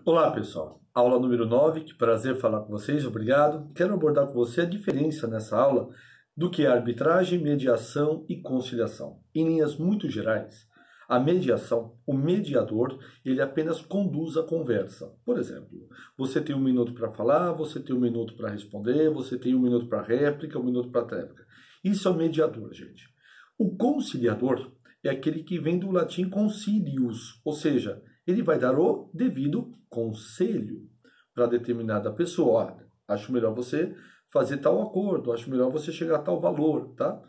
Olá, pessoal. Aula número 9. Que prazer falar com vocês, obrigado. Quero abordar com você a diferença nessa aula do que é arbitragem, mediação e conciliação. Em linhas muito gerais, a mediação, o mediador, ele apenas conduz a conversa. Por exemplo, você tem 1 minuto para falar, você tem 1 minuto para responder, você tem 1 minuto para réplica, 1 minuto para tréplica. Isso é o mediador, gente. O conciliador é aquele que vem do latim concilius, ou seja, ele vai dar o devido conselho para determinada pessoa. Olha, acho melhor você fazer tal acordo, acho melhor você chegar a tal valor, tá?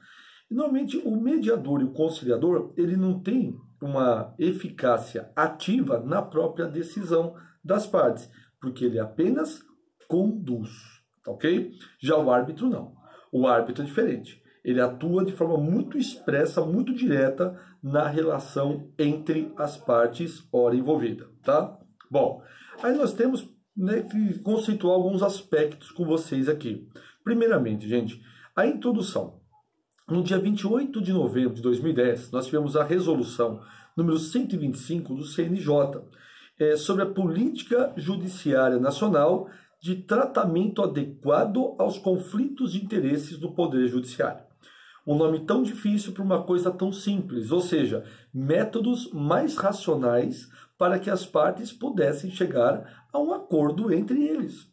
E, normalmente, o mediador e o conciliador, ele não tem uma eficácia ativa na própria decisão das partes, porque ele apenas conduz, tá ok? Já o árbitro, não. O árbitro é diferente. Ele atua de forma muito expressa, muito direta na relação entre as partes ora envolvidas, tá? Bom, aí nós temos, né, que conceituar alguns aspectos com vocês aqui. Primeiramente, gente, a introdução. No dia 28 de novembro de 2010, nós tivemos a resolução número 125 do CNJ, sobre a política judiciária nacional de tratamento adequado aos conflitos de interesses do Poder Judiciário. Um nome tão difícil para uma coisa tão simples, ou seja, métodos mais racionais para que as partes pudessem chegar a um acordo entre eles.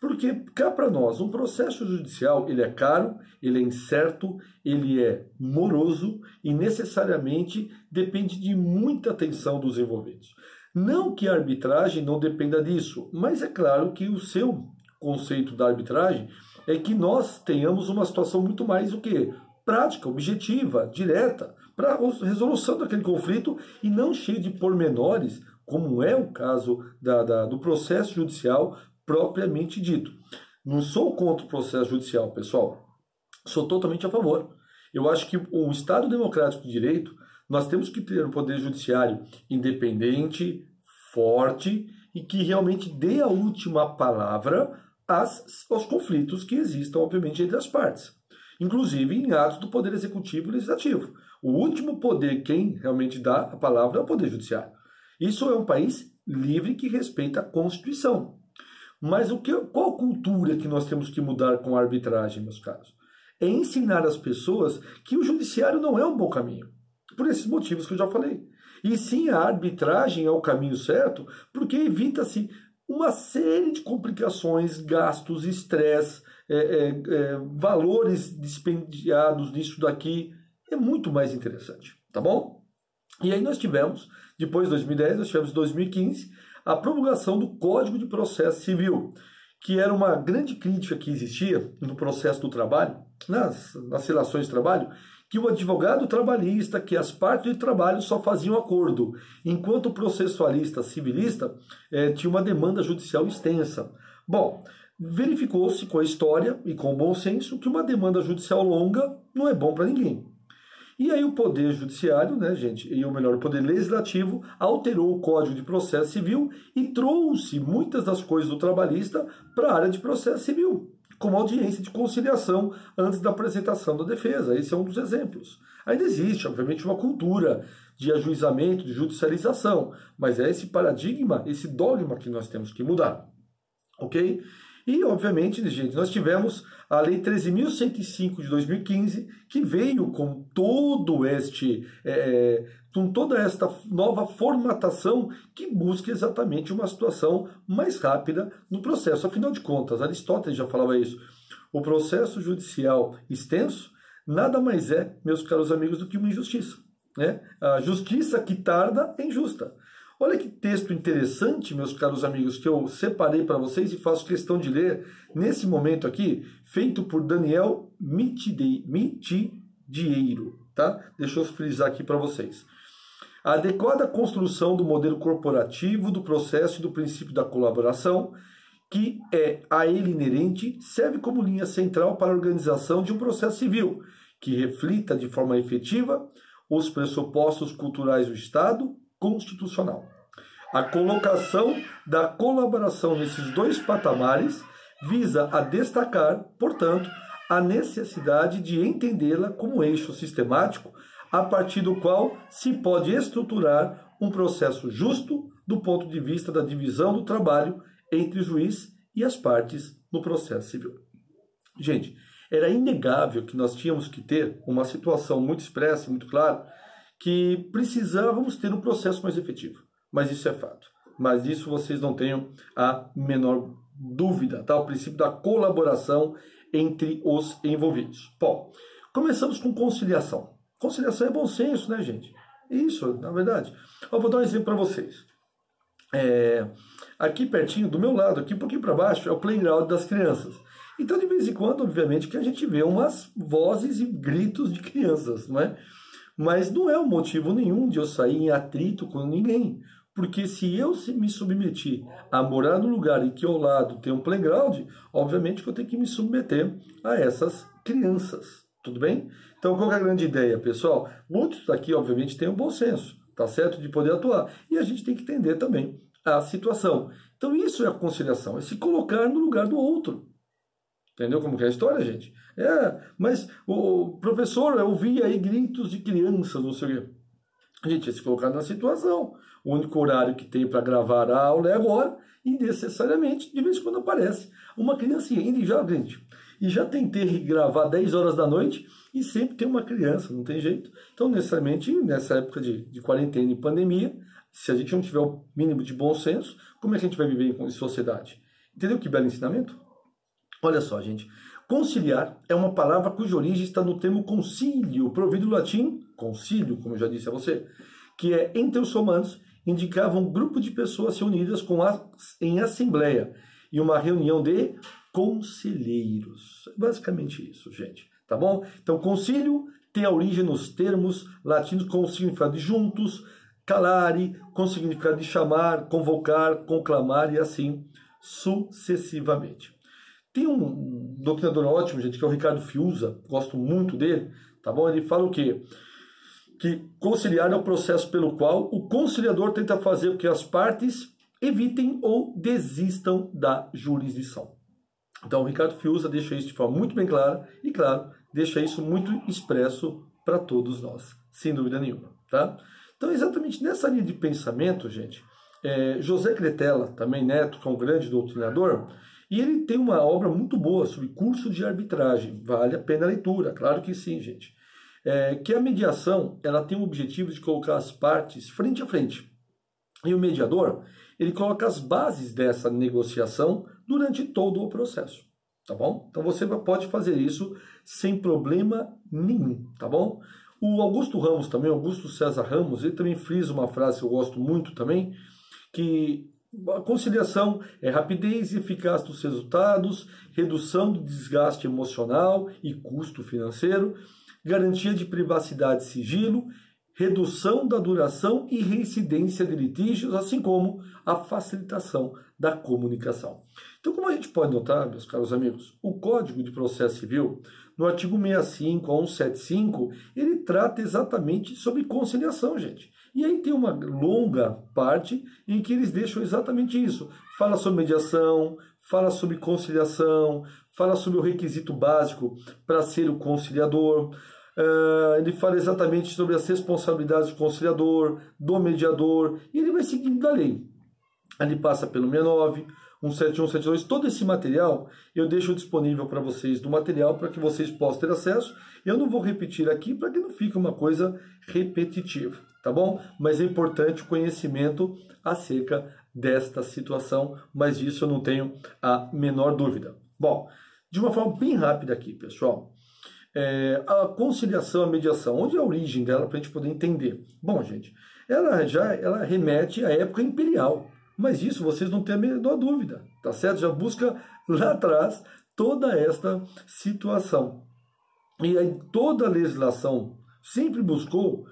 Porque, cá para nós, um processo judicial, ele é caro, ele é incerto, ele é moroso e necessariamente depende de muita atenção dos envolvidos. Não que a arbitragem não dependa disso, mas é claro que o seu conceito da arbitragem é que nós tenhamos uma situação muito mais o quê? Prática, objetiva, direta, para a resolução daquele conflito e não cheio de pormenores, como é o caso do processo judicial propriamente dito. Não sou contra o processo judicial, pessoal. Sou totalmente a favor. Eu acho que o Estado Democrático de Direito, nós temos que ter um poder judiciário independente, forte e que realmente dê a última palavra aos conflitos que existam, obviamente, entre as partes. Inclusive em atos do Poder Executivo e Legislativo. O último poder, quem realmente dá a palavra, é o Poder Judiciário. Isso é um país livre que respeita a Constituição. Mas qual cultura que nós temos que mudar com a arbitragem, meus caros? É ensinar as pessoas que o judiciário não é um bom caminho. Por esses motivos que eu já falei. E sim, a arbitragem é o caminho certo, porque evita-se uma série de complicações, gastos, estresse, valores dispendiados nisso daqui. É muito mais interessante, tá bom? E aí nós tivemos, depois de 2010, nós tivemos 2015, a promulgação do Código de Processo Civil, que era uma grande crítica que existia no processo do trabalho, nas relações de trabalho, que o advogado trabalhista, que as partes de trabalho só faziam acordo, enquanto o processualista civilista tinha uma demanda judicial extensa. Bom, verificou-se com a história e com o bom senso que uma demanda judicial longa não é bom para ninguém. E aí o Poder Judiciário, né, gente, e o melhor, o Poder Legislativo, alterou o Código de Processo Civil e trouxe muitas das coisas do trabalhista para a área de processo civil, como audiência de conciliação antes da apresentação da defesa. Esse é um dos exemplos. Ainda existe, obviamente, uma cultura de ajuizamento, de judicialização, mas é esse paradigma, esse dogma que nós temos que mudar, ok? E, obviamente, gente, nós tivemos a Lei 13.105 de 2015, que veio com com toda esta nova formatação que busca exatamente uma situação mais rápida no processo. Afinal de contas, Aristóteles já falava isso. O processo judicial extenso nada mais é, meus caros amigos, do que uma injustiça, né? A justiça que tarda é injusta. Olha que texto interessante, meus caros amigos, que eu separei para vocês e faço questão de ler nesse momento aqui, feito por Daniel Mitidieiro, tá? Deixa eu frisar aqui para vocês. A adequada construção do modelo corporativo, do processo e do princípio da colaboração, que é a ele inerente, serve como linha central para a organização de um processo civil, que reflita de forma efetiva os pressupostos culturais do Estado constitucional. A colocação da colaboração nesses dois patamares visa a destacar, portanto, a necessidade de entendê-la como eixo sistemático a partir do qual se pode estruturar um processo justo, do ponto de vista da divisão do trabalho entre o juiz e as partes no processo civil. Gente, era inegável que nós tínhamos que ter uma situação muito expressa, muito clara, que precisávamos ter um processo mais efetivo. Mas isso é fato. Mas disso vocês não tenham a menor dúvida, tá? O princípio da colaboração entre os envolvidos. Bom, começamos com conciliação. Conciliação é bom senso, né, gente? Isso, na verdade. Eu vou dar um exemplo para vocês. Aqui pertinho, do meu lado, aqui um pouquinho para baixo, é o playground das crianças. Então, de vez em quando, obviamente, que a gente vê umas vozes e gritos de crianças, não é? Mas não é um motivo nenhum de eu sair em atrito com ninguém. Porque se eu me submeter a morar no lugar em que ao lado tem um playground, obviamente que eu tenho que me submeter a essas crianças. Tudo bem? Então, qual é a grande ideia, pessoal? Muitos aqui, obviamente, têm um bom senso, tá certo? De poder atuar. E a gente tem que entender também a situação. Então, isso é a conciliação, é se colocar no lugar do outro. Entendeu como que é a história, gente? Mas o professor, eu ouvi aí gritos de crianças, não sei o quê. A gente ia se colocar na situação. O único horário que tem para gravar a aula é agora, e necessariamente, de vez em quando aparece uma criancinha. E já tentei gravar 10 horas da noite e sempre tem uma criança, não tem jeito. Então, necessariamente, nessa época de quarentena e pandemia, se a gente não tiver o mínimo de bom senso, como é que a gente vai viver em sociedade? Entendeu que belo ensinamento? Olha só, gente. Conciliar é uma palavra cuja origem está no termo concílio, provido do latim, concílio, como eu já disse a você, que é, entre os romanos, indicava um grupo de pessoas reunidas em assembleia e uma reunião de conselheiros. Basicamente isso, gente. Tá bom? Então, concílio tem a origem nos termos latinos com o significado de juntos, calare, com o significado de chamar, convocar, conclamar e assim sucessivamente. Tem um doutrinador ótimo, gente, que é o Ricardo Fiuza, gosto muito dele, tá bom? Ele fala o quê? Que conciliar é o processo pelo qual o conciliador tenta fazer com que as partes evitem ou desistam da jurisdição. Então, o Ricardo Fiuza deixa isso de forma muito bem clara e, claro, deixa isso muito expresso para todos nós, sem dúvida nenhuma, tá? Então, exatamente nessa linha de pensamento, gente, José Cretella, também neto, que é um grande doutrinador, e ele tem uma obra muito boa sobre curso de arbitragem. Vale a pena a leitura, claro que sim, gente. Que a mediação, ela tem o objetivo de colocar as partes frente a frente. E o mediador, ele coloca as bases dessa negociação durante todo o processo, tá bom? Então você pode fazer isso sem problema nenhum, tá bom? O Augusto Ramos também, Augusto César Ramos, ele também frisa uma frase que eu gosto muito também, que a conciliação é rapidez e eficácia dos resultados, redução do desgaste emocional e custo financeiro, garantia de privacidade e sigilo, redução da duração e reincidência de litígios, assim como a facilitação da comunicação. Então, como a gente pode notar, meus caros amigos, o Código de Processo Civil, no artigo 65 a 175, ele trata exatamente sobre conciliação, gente. E aí tem uma longa parte em que eles deixam exatamente isso. Fala sobre mediação, fala sobre conciliação, fala sobre o requisito básico para ser o conciliador. Ele fala exatamente sobre as responsabilidades do conciliador, do mediador, e ele vai seguindo a lei. Ali passa pelo 69, 171, 172, todo esse material eu deixo disponível para vocês no material para que vocês possam ter acesso. Eu não vou repetir aqui para que não fique uma coisa repetitiva, tá bom? Mas é importante o conhecimento acerca desta situação, mas disso eu não tenho a menor dúvida. Bom, de uma forma bem rápida aqui, pessoal. A conciliação, a mediação, onde é a origem dela para a gente poder entender? Bom, gente, ela remete à época imperial, mas isso vocês não têm a menor dúvida, tá certo? Já busca lá atrás toda esta situação. E aí toda a legislação sempre buscou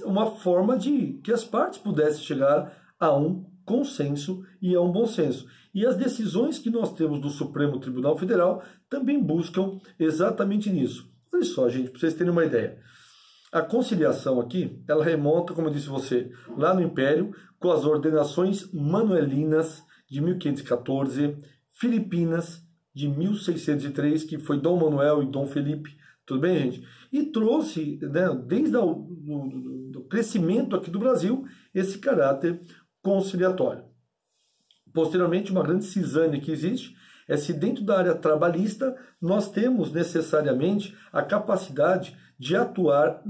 uma forma de que as partes pudessem chegar a um consenso e a um bom senso. E as decisões que nós temos do Supremo Tribunal Federal também buscam exatamente nisso. Olha só, gente, para vocês terem uma ideia. A conciliação aqui, ela remonta, como eu disse você, lá no Império, com as ordenações manuelinas de 1514, Filipinas de 1603, que foi Dom Manuel e Dom Felipe, tudo bem, gente? E trouxe, né, desde o crescimento aqui do Brasil, esse caráter conciliatório. Posteriormente, uma grande cisânia que existe é se dentro da área trabalhista nós temos necessariamente a capacidade de atuar,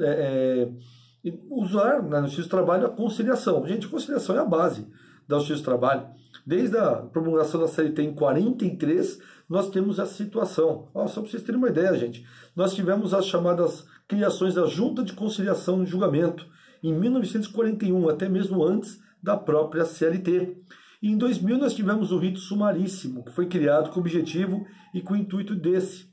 usar na Justiça do Trabalho a conciliação. Gente, a conciliação é a base da Justiça do Trabalho. Desde a promulgação da CLT em 43, nós temos essa situação. Só para vocês terem uma ideia, gente. Nós tivemos as chamadas criações da Junta de Conciliação e Julgamento em 1941, até mesmo antes da própria CLT. E em 2000 nós tivemos o rito sumaríssimo, que foi criado com o objetivo e com o intuito desse.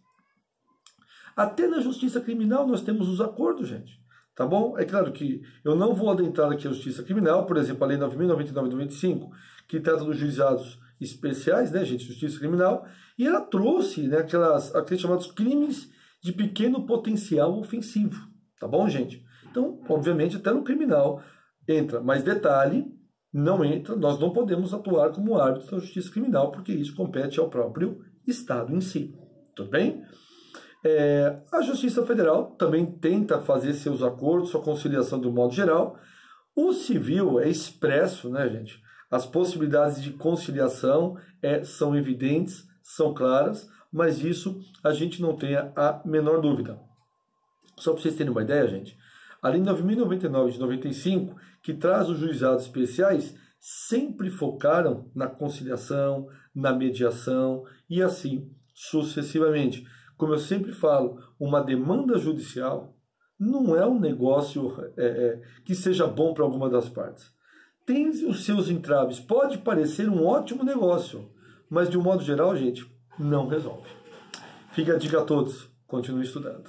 Até na justiça criminal nós temos os acordos, gente. Tá bom? É claro que eu não vou adentrar aqui a justiça criminal, por exemplo, a Lei 9.099 de 95, que trata dos juizados especiais, né, gente, justiça criminal, e ela trouxe, né, aqueles chamados crimes de pequeno potencial ofensivo. Tá bom, gente? Então, obviamente, até no criminal entra, mas detalhe, não entra, nós não podemos atuar como árbitro da justiça criminal, porque isso compete ao próprio Estado em si. Tudo bem? A Justiça Federal também tenta fazer seus acordos, sua conciliação do modo geral. O civil é expresso, né, gente? As possibilidades de conciliação são evidentes, são claras, mas disso a gente não tem a menor dúvida. Só para vocês terem uma ideia, gente, a Lei 9.099 de 95, que traz os juizados especiais, sempre focaram na conciliação, na mediação e assim sucessivamente. Como eu sempre falo, uma demanda judicial não é um negócio que seja bom para alguma das partes. Tem os seus entraves, pode parecer um ótimo negócio, mas de um modo geral, gente, não resolve. Fica a dica a todos, continue estudando.